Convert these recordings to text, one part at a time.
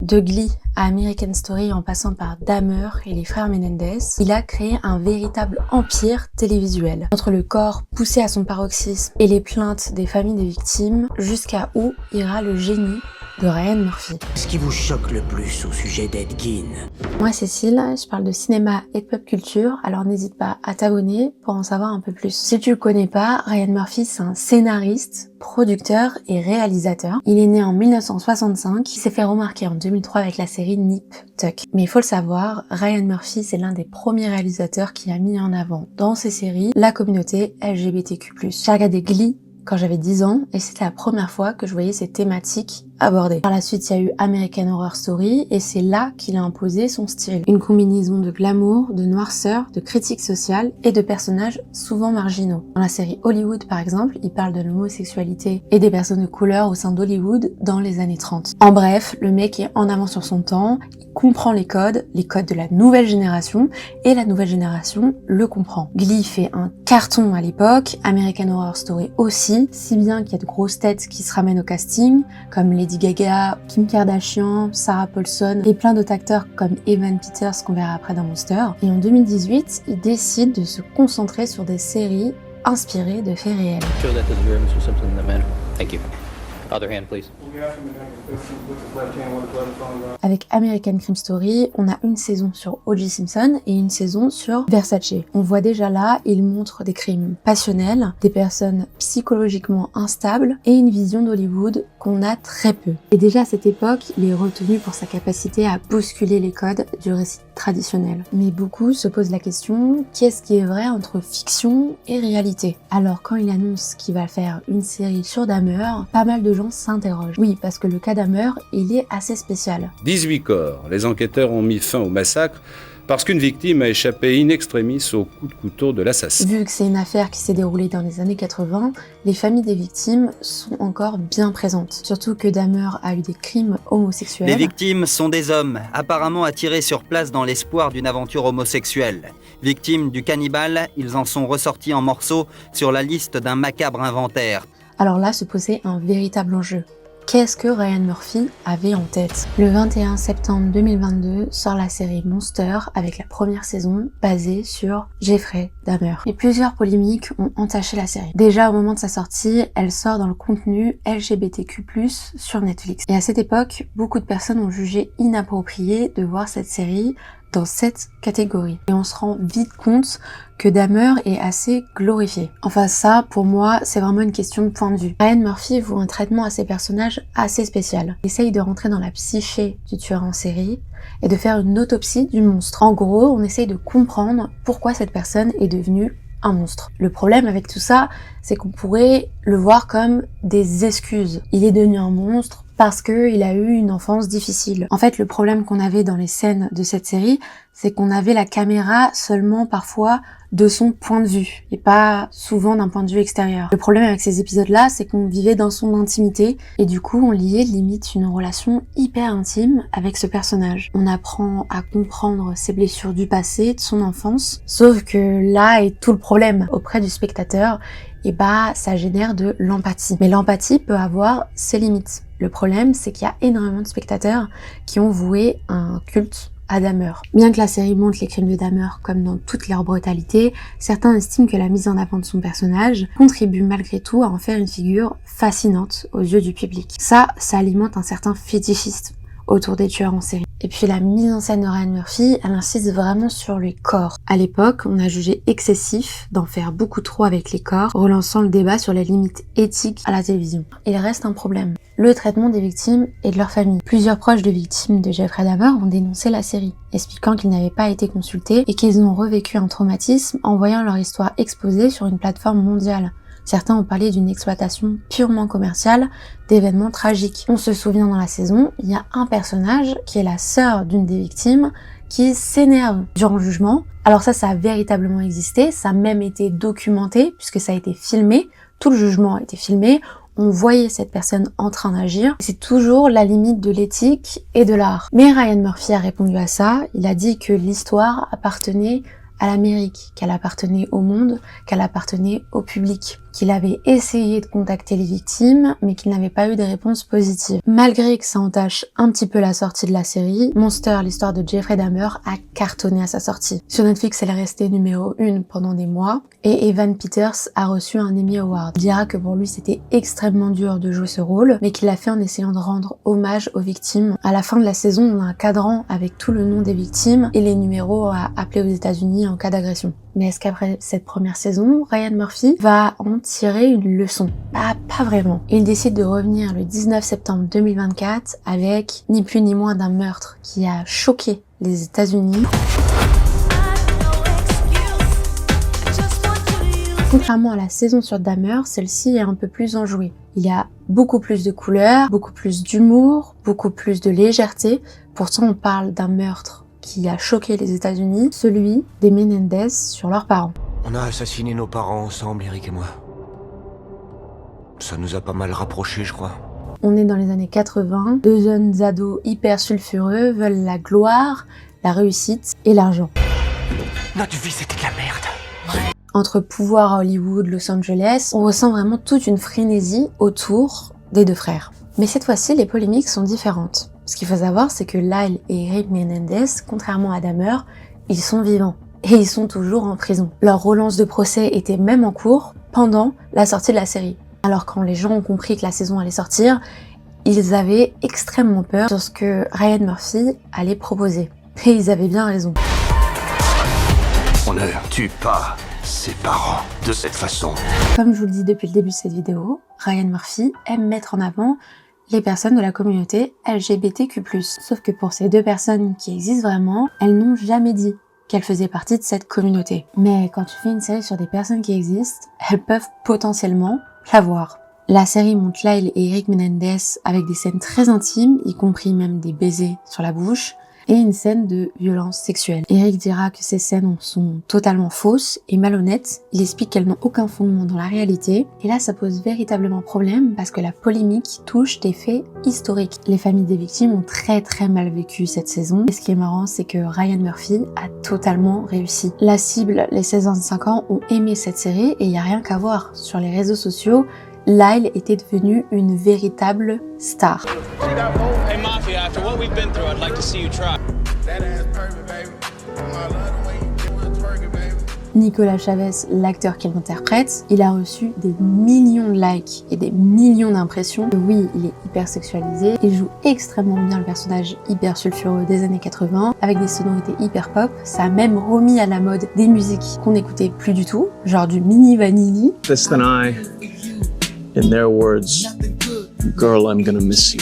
De Glee à American Story en passant par Dahmer et les frères Menendez, il a créé un véritable empire télévisuel. Entre le corps poussé à son paroxysme et les plaintes des familles des victimes, jusqu'à où ira le génie de Ryan Murphy. Ce qui vous choque le plus au sujet d'Ed Gein? Moi Cécile, je parle de cinéma et de pop culture, alors n'hésite pas à t'abonner pour en savoir un peu plus. Si tu le connais pas, Ryan Murphy c'est un scénariste, producteur et réalisateur. Il est né en 1965, il s'est fait remarquer en 2003 avec la série Nip Tuck. Mais il faut le savoir, Ryan Murphy c'est l'un des premiers réalisateurs qui a mis en avant dans ses séries la communauté LGBTQ+. J'ai regardé Glee quand j'avais 10 ans et c'était la première fois que je voyais ces thématiques abordées. Par la suite, il y a eu American Horror Story et c'est là qu'il a imposé son style. Une combinaison de glamour, de noirceur, de critique sociale et de personnages souvent marginaux. Dans la série Hollywood par exemple, il parle de l'homosexualité et des personnes de couleur au sein d'Hollywood dans les années 30. En bref, le mec est en avance sur son temps, il comprend les codes de la nouvelle génération et la nouvelle génération le comprend. Glee fait un carton à l'époque, American Horror Story aussi, si bien qu'il y a de grosses têtes qui se ramènent au casting, comme Lady Gaga, Kim Kardashian, Sarah Paulson et plein d'autres acteurs comme Evan Peters qu'on verra après dans Monster. Et en 2018, il décide de se concentrer sur des séries inspirées de faits réels. Show that to the rear, Mr. Simpson, the man. Thank you. Other hand, please. Avec American Crime Story, on a une saison sur O.J. Simpson et une saison sur Versace. On voit déjà là, il montre des crimes passionnels, des personnes psychologiquement instables et une vision d'Hollywood qu'on a très peu. Et déjà à cette époque, il est retenu pour sa capacité à bousculer les codes du récit traditionnel. Mais beaucoup se posent la question, qu'est-ce qui est vrai entre fiction et réalité? Alors quand il annonce qu'il va faire une série sur Dahmer, pas mal de gens s'interrogent. Oui, parce que le cas Dahmer, il est assez spécial. 18 corps. Les enquêteurs ont mis fin au massacre parce qu'une victime a échappé in extremis au coup de couteau de l'assassin. Vu que c'est une affaire qui s'est déroulée dans les années 80, les familles des victimes sont encore bien présentes. Surtout que Dahmer a eu des crimes homosexuels. Les victimes sont des hommes, apparemment attirés sur place dans l'espoir d'une aventure homosexuelle. Victimes du cannibale, ils en sont ressortis en morceaux sur la liste d'un macabre inventaire. Alors là se posait un véritable enjeu. Qu'est-ce que Ryan Murphy avait en tête? Le 21 septembre 2022 sort la série Monster avec la première saison basée sur Jeffrey Dahmer. Et plusieurs polémiques ont entaché la série. Déjà au moment de sa sortie, elle sort dans le contenu LGBTQ+, sur Netflix. Et à cette époque, beaucoup de personnes ont jugé inapproprié de voir cette série dans cette catégorie. Et on se rend vite compte que Dahmer est assez glorifié. Enfin ça, pour moi, c'est vraiment une question de point de vue. Ryan Murphy voue un traitement à ses personnages assez spécial. Il essaye de rentrer dans la psyché du tueur en série et de faire une autopsie du monstre. En gros, on essaye de comprendre pourquoi cette personne est devenue un monstre. Le problème avec tout ça, c'est qu'on pourrait le voir comme des excuses. Il est devenu un monstre parce qu'il a eu une enfance difficile. En fait, le problème qu'on avait dans les scènes de cette série, c'est qu'on avait la caméra seulement parfois de son point de vue, et pas souvent d'un point de vue extérieur. Le problème avec ces épisodes-là, c'est qu'on vivait dans son intimité, et du coup, on liait limite une relation hyper intime avec ce personnage. On apprend à comprendre ses blessures du passé, de son enfance, sauf que là est tout le problème auprès du spectateur, et ça génère de l'empathie. Mais l'empathie peut avoir ses limites. Le problème, c'est qu'il y a énormément de spectateurs qui ont voué un culte à Dahmer. Bien que la série montre les crimes de Dahmer comme dans toute leur brutalité, certains estiment que la mise en avant de son personnage contribue malgré tout à en faire une figure fascinante aux yeux du public. Ça alimente un certain fétichisme autour des tueurs en série. Et puis la mise en scène de Ryan Murphy, elle insiste vraiment sur les corps. À l'époque, on a jugé excessif d'en faire beaucoup trop avec les corps, relançant le débat sur les limites éthiques à la télévision. Il reste un problème. Le traitement des victimes et de leurs familles. Plusieurs proches de victimes de Jeffrey Dahmer ont dénoncé la série, expliquant qu'ils n'avaient pas été consultés et qu'ils ont revécu un traumatisme en voyant leur histoire exposée sur une plateforme mondiale. Certains ont parlé d'une exploitation purement commerciale d'événements tragiques. On se souvient dans la saison, il y a un personnage qui est la sœur d'une des victimes qui s'énerve durant le jugement. Alors ça a véritablement existé, ça a même été documenté puisque ça a été filmé, tout le jugement a été filmé. On voyait cette personne en train d'agir. C'est toujours la limite de l'éthique et de l'art. Mais Ryan Murphy a répondu à ça. Il a dit que l'histoire appartenait à l'Amérique, qu'elle appartenait au monde, qu'elle appartenait au public. qu'il avait essayé de contacter les victimes, mais qu'il n'avait pas eu des réponses positives. Malgré que ça entache un petit peu la sortie de la série, Monster, l'histoire de Jeffrey Dahmer, a cartonné à sa sortie. Sur Netflix, elle est restée numéro 1 pendant des mois, et Evan Peters a reçu un Emmy Award. Il dira que pour lui, c'était extrêmement dur de jouer ce rôle, mais qu'il l'a fait en essayant de rendre hommage aux victimes. À la fin de la saison, on a un cadran avec tout le nom des victimes et les numéros à appeler aux États-Unis en cas d'agression. Mais est-ce qu'après cette première saison, Ryan Murphy va en tirer une leçon? Pas vraiment. Il décide de revenir le 19 septembre 2024 avec ni plus ni moins d'un meurtre qui a choqué les États-Unis. Contrairement à la saison sur Dahmer, celle-ci est un peu plus enjouée. Il y a beaucoup plus de couleurs, beaucoup plus d'humour, beaucoup plus de légèreté. Pourtant, on parle d'un meurtre qui a choqué les États-Unis, celui des Menendez sur leurs parents. On a assassiné nos parents ensemble, Eric et moi. Ça nous a pas mal rapprochés, je crois. On est dans les années 80, deux jeunes ados hyper sulfureux veulent la gloire, la réussite et l'argent. Notre vie, c'était de la merde. Entre pouvoir à Hollywood, Los Angeles, on ressent vraiment toute une frénésie autour des deux frères. Mais cette fois-ci, les polémiques sont différentes. Ce qu'il faut savoir, c'est que Lyle et Eric Menendez, contrairement à Dahmer, ils sont vivants. Et ils sont toujours en prison. Leur relance de procès était même en cours pendant la sortie de la série. Alors quand les gens ont compris que la saison allait sortir, ils avaient extrêmement peur sur ce que Ryan Murphy allait proposer. Et ils avaient bien raison. On ne tue pas ses parents de cette façon. Comme je vous le dis depuis le début de cette vidéo, Ryan Murphy aime mettre en avant les personnes de la communauté LGBTQ+. Sauf que pour ces deux personnes qui existent vraiment, elles n'ont jamais dit qu'elles faisaient partie de cette communauté. Mais quand tu fais une série sur des personnes qui existent, elles peuvent potentiellement l'avoir. La série montre Lyle et Eric Menendez avec des scènes très intimes, y compris même des baisers sur la bouche, et une scène de violence sexuelle. Eric dira que ces scènes sont totalement fausses et malhonnêtes. Il explique qu'elles n'ont aucun fondement dans la réalité. Et là, ça pose véritablement problème parce que la polémique touche des faits historiques. Les familles des victimes ont très mal vécu cette saison. Et ce qui est marrant, c'est que Ryan Murphy a totalement réussi. La cible, les 16-25 ans, ont aimé cette série et il n'y a rien qu'à voir. Sur les réseaux sociaux, Lyle était devenu une véritable star. Hey Mafia, after what we've been through, I'd like to see you try. That ass perfect, baby. I love the way you do it, twerking, baby. Nicolas Chavez, l'acteur qu'il interprète, il a reçu des millions de likes et des millions d'impressions. Oui, il est hyper sexualisé, il joue extrêmement bien le personnage hyper sulfureux des années 80, avec des sonorités hyper pop. Ça a même remis à la mode des musiques qu'on n'écoutait plus du tout, genre du Mini Vanilli. Less than I, in their words, girl, I'm gonna miss you.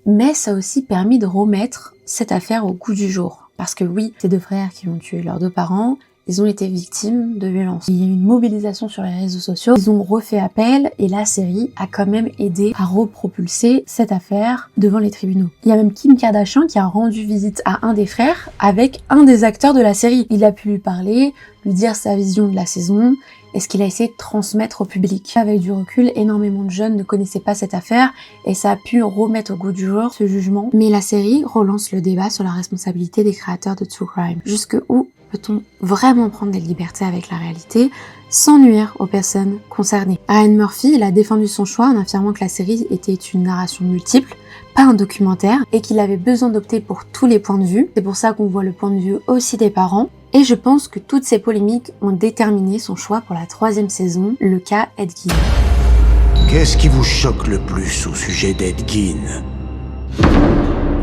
Mais ça a aussi permis de remettre cette affaire au goût du jour. Parce que oui, ces deux frères qui ont tué leurs deux parents, ils ont été victimes de violences. Il y a eu une mobilisation sur les réseaux sociaux, ils ont refait appel et la série a quand même aidé à repropulser cette affaire devant les tribunaux. Il y a même Kim Kardashian qui a rendu visite à un des frères avec un des acteurs de la série. Il a pu lui parler, lui dire sa vision de la saison et ce qu'il a essayé de transmettre au public. Avec du recul, énormément de jeunes ne connaissaient pas cette affaire et ça a pu remettre au goût du jour ce jugement. Mais la série relance le débat sur la responsabilité des créateurs de True Crime. Jusque où peut-on vraiment prendre des libertés avec la réalité sans nuire aux personnes concernées? Ryan Murphy, il a défendu son choix en affirmant que la série était une narration multiple, pas un documentaire, et qu'il avait besoin d'opter pour tous les points de vue. C'est pour ça qu'on voit le point de vue aussi des parents. Et je pense que toutes ces polémiques ont déterminé son choix pour la 3e saison, le cas Ed Gein. Qu'est-ce qui vous choque le plus au sujet d'Ed Gein?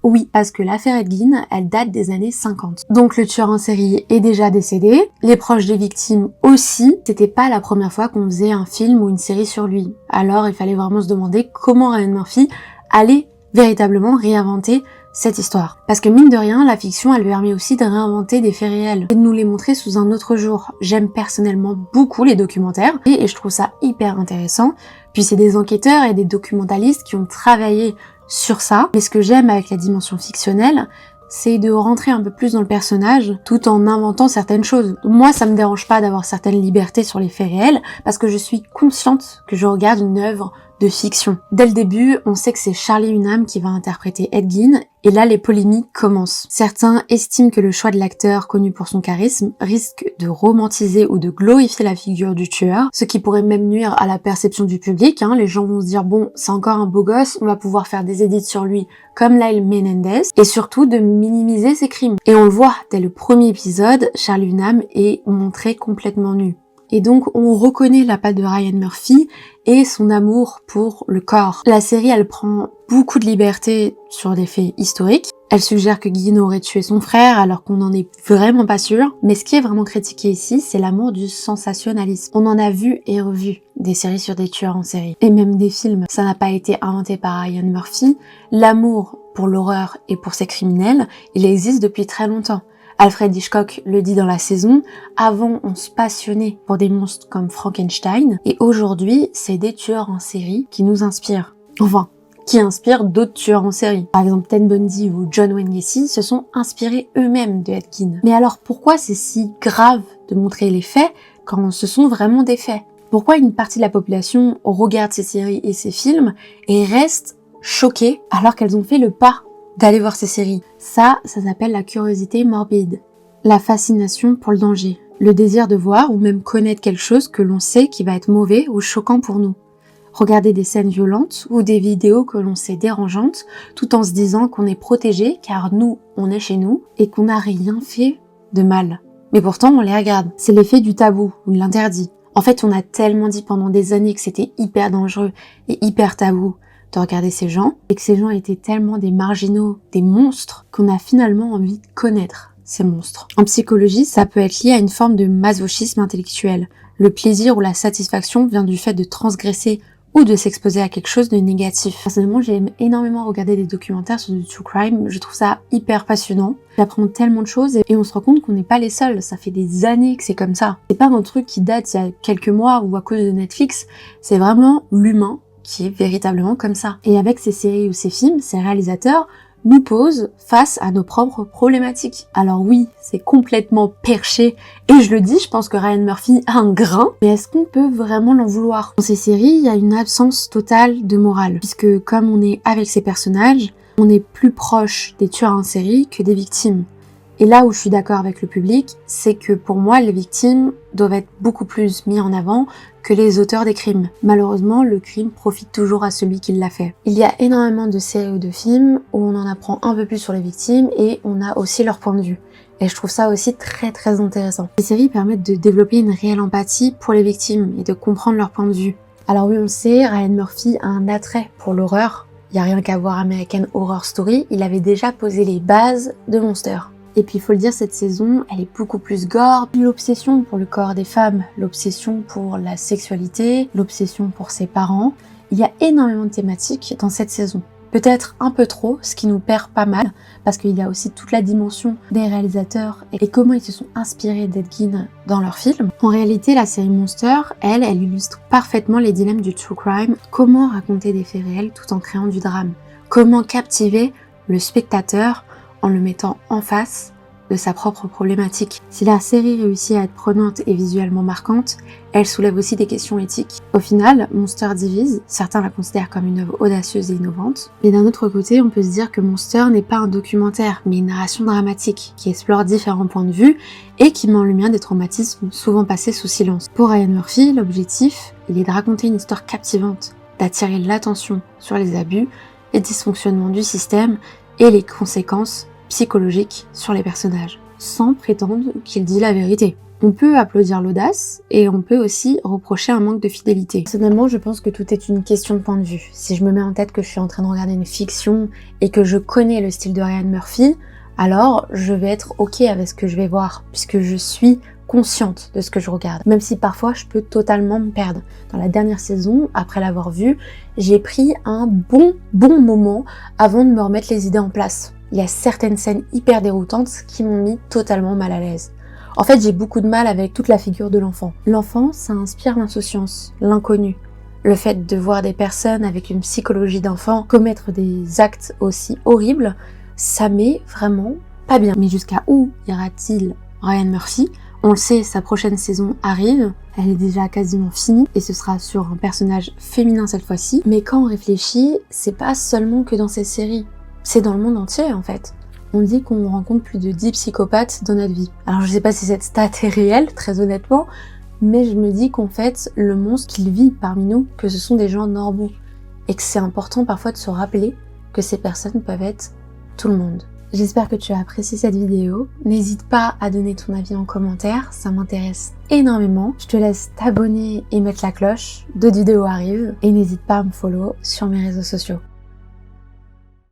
Oui, parce que l'affaire Ed Gein, elle date des années 50. Donc le tueur en série est déjà décédé, les proches des victimes aussi. C'était pas la première fois qu'on faisait un film ou une série sur lui. Alors il fallait vraiment se demander comment Ryan Murphy allait véritablement réinventer cette histoire. Parce que mine de rien, la fiction, elle permet aussi de réinventer des faits réels et de nous les montrer sous un autre jour. J'aime personnellement beaucoup les documentaires et je trouve ça hyper intéressant. Puis c'est des enquêteurs et des documentalistes qui ont travaillé sur ça. Mais ce que j'aime avec la dimension fictionnelle, c'est de rentrer un peu plus dans le personnage tout en inventant certaines choses. Moi, ça me dérange pas d'avoir certaines libertés sur les faits réels parce que je suis consciente que je regarde une œuvre de fiction. Dès le début, on sait que c'est Charlie Hunnam qui va interpréter Ed Gein, et là les polémiques commencent. Certains estiment que le choix de l'acteur, connu pour son charisme, risque de romantiser ou de glorifier la figure du tueur, ce qui pourrait même nuire à la perception du public. Les gens vont se dire bon, c'est encore un beau gosse, on va pouvoir faire des edits sur lui comme Lyle Menendez, et surtout de minimiser ses crimes. Et on le voit, dès le premier épisode, Charlie Hunnam est montré complètement nu. Et donc on reconnaît la patte de Ryan Murphy et son amour pour le corps. La série, elle prend beaucoup de liberté sur des faits historiques. Elle suggère que Gein aurait tué son frère alors qu'on n'en est vraiment pas sûr. Mais ce qui est vraiment critiqué ici, c'est l'amour du sensationnalisme. On en a vu et revu des séries sur des tueurs en série. Et même des films. Ça n'a pas été inventé par Ryan Murphy. L'amour pour l'horreur et pour ses criminels, il existe depuis très longtemps. Alfred Hitchcock le dit dans la saison, avant on se passionnait pour des monstres comme Frankenstein, et aujourd'hui c'est des tueurs en série qui nous inspirent. Enfin, qui inspirent d'autres tueurs en série. Par exemple, Ted Bundy ou John Wayne Gacy se sont inspirés eux-mêmes de Ed Gein. Mais alors pourquoi c'est si grave de montrer les faits quand ce sont vraiment des faits? Pourquoi une partie de la population regarde ces séries et ces films et reste choquée alors qu'elles ont fait le pas d'aller voir ces séries? Ça s'appelle la curiosité morbide, la fascination pour le danger, le désir de voir ou même connaître quelque chose que l'on sait qui va être mauvais ou choquant pour nous. Regarder des scènes violentes ou des vidéos que l'on sait dérangeantes, tout en se disant qu'on est protégé car nous, on est chez nous et qu'on n'a rien fait de mal. Mais pourtant, on les regarde. C'est l'effet du tabou ou de l'interdit. En fait, on a tellement dit pendant des années que c'était hyper dangereux et hyper tabou de regarder ces gens, et que ces gens étaient tellement des marginaux, des monstres, qu'on a finalement envie de connaître ces monstres. En psychologie, ça peut être lié à une forme de masochisme intellectuel. Le plaisir ou la satisfaction vient du fait de transgresser ou de s'exposer à quelque chose de négatif. Personnellement, j'aime énormément regarder des documentaires sur du true crime, je trouve ça hyper passionnant. J'apprends tellement de choses et on se rend compte qu'on n'est pas les seuls, ça fait des années que c'est comme ça. C'est pas un truc qui date il y a quelques mois ou à cause de Netflix, c'est vraiment l'humain qui est véritablement comme ça. Et avec ces séries ou ces films, ces réalisateurs nous posent face à nos propres problématiques. Alors oui, c'est complètement perché, et je le dis, je pense que Ryan Murphy a un grain, mais est-ce qu'on peut vraiment l'en vouloir? Dans ces séries, il y a une absence totale de morale, puisque comme on est avec ces personnages, on est plus proche des tueurs en série que des victimes. Et là où je suis d'accord avec le public, c'est que pour moi, les victimes doivent être beaucoup plus mis en avant que les auteurs des crimes. Malheureusement, le crime profite toujours à celui qui l'a fait. Il y a énormément de séries ou de films où on en apprend un peu plus sur les victimes et on a aussi leur point de vue. Et je trouve ça aussi très très intéressant. Les séries permettent de développer une réelle empathie pour les victimes et de comprendre leur point de vue. Alors oui, on le sait, Ryan Murphy a un attrait pour l'horreur. Il n'y a rien qu'à voir American Horror Story, il avait déjà posé les bases de Monster. Et puis il faut le dire, cette saison, elle est beaucoup plus gore. L'obsession pour le corps des femmes, l'obsession pour la sexualité, l'obsession pour ses parents. Il y a énormément de thématiques dans cette saison. Peut-être un peu trop, ce qui nous perd pas mal, parce qu'il y a aussi toute la dimension des réalisateurs et comment ils se sont inspirés d'Ed Gein dans leurs films. En réalité, la série Monster, elle illustre parfaitement les dilemmes du true crime. Comment raconter des faits réels tout en créant du drame? Comment captiver le spectateur en le mettant en face de sa propre problématique. Si la série réussit à être prenante et visuellement marquante, elle soulève aussi des questions éthiques. Au final, Monster divise, certains la considèrent comme une œuvre audacieuse et innovante, mais d'un autre côté, on peut se dire que Monster n'est pas un documentaire, mais une narration dramatique, qui explore différents points de vue et qui met en lumière des traumatismes souvent passés sous silence. Pour Ryan Murphy, l'objectif, il est de raconter une histoire captivante, d'attirer l'attention sur les abus, les dysfonctionnements du système et les conséquences psychologiques sur les personnages, sans prétendre qu'il dit la vérité. On peut applaudir l'audace et on peut aussi reprocher un manque de fidélité. Personnellement, je pense que tout est une question de point de vue. Si je me mets en tête que je suis en train de regarder une fiction et que je connais le style de Ryan Murphy, alors je vais être ok avec ce que je vais voir, puisque je suis consciente de ce que je regarde, même si parfois je peux totalement me perdre. Dans la dernière saison, après l'avoir vue, j'ai pris un bon moment avant de me remettre les idées en place. Il y a certaines scènes hyper déroutantes qui m'ont mis totalement mal à l'aise. En fait, j'ai beaucoup de mal avec toute la figure de l'enfant. L'enfant, ça inspire l'insouciance, l'inconnu. Le fait de voir des personnes avec une psychologie d'enfant commettre des actes aussi horribles, ça m'est vraiment pas bien. Mais jusqu'à où ira-t-il Ryan Murphy ? On le sait, sa prochaine saison arrive, elle est déjà quasiment finie et ce sera sur un personnage féminin cette fois-ci. Mais quand on réfléchit, c'est pas seulement que dans ces séries, c'est dans le monde entier en fait. On dit qu'on rencontre plus de 10 psychopathes dans notre vie. Alors je sais pas si cette stat est réelle, très honnêtement, mais je me dis qu'en fait, le monstre qu'il vit parmi nous, que ce sont des gens normaux. Et que c'est important parfois de se rappeler que ces personnes peuvent être tout le monde. J'espère que tu as apprécié cette vidéo. N'hésite pas à donner ton avis en commentaire, ça m'intéresse énormément. Je te laisse t'abonner et mettre la cloche, d'autres vidéos arrivent. Et n'hésite pas à me follow sur mes réseaux sociaux.